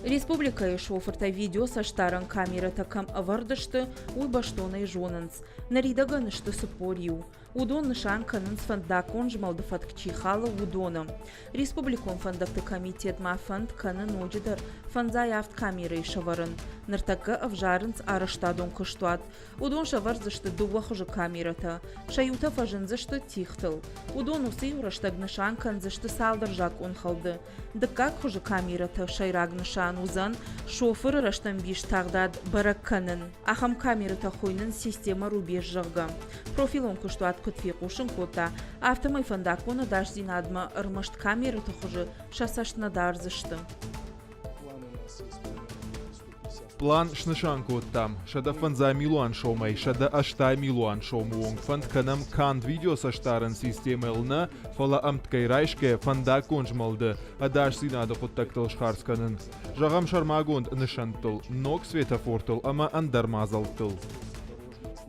Республика шоферта видео саштаран камера такам авардашты уй баштона жонанс. Наридага нышты супорью. Удон нышан канынс фандакон жмалды фаткчихала удона. Республикон фандакты комитет ма фанд канын оджидар фанза яфт камеры шаварын. Ныртага авжарынс араштадон кыштуат. Удон шаварзышты дувахжы камерата. Шаюта фажынзышты тихтыл. Удон усы ураштаг нышан канзышты салдыржак он халды. Дыкак хужы камерата шайраг нышан узан шофер раштан биш тагдад баракканын. Ахам камерата хойнын система рубеж жагга. Профилон кыштуат кытфи кушын кота. Автомай фандакона даждин адма ырмышт камерата хужы шасашна дарзышты. План шнышан коттам. Шада фанза милуан шоумай, шада аштай милуан шоумуонг. Фанд канам канд видео саштаран система лна, фала амткай райшке фанда конжмалды. Адаш синада коттактыл шхарсканын. Жагам шармагонд нышантыл, ног светофортыл, ама андармазалтыл.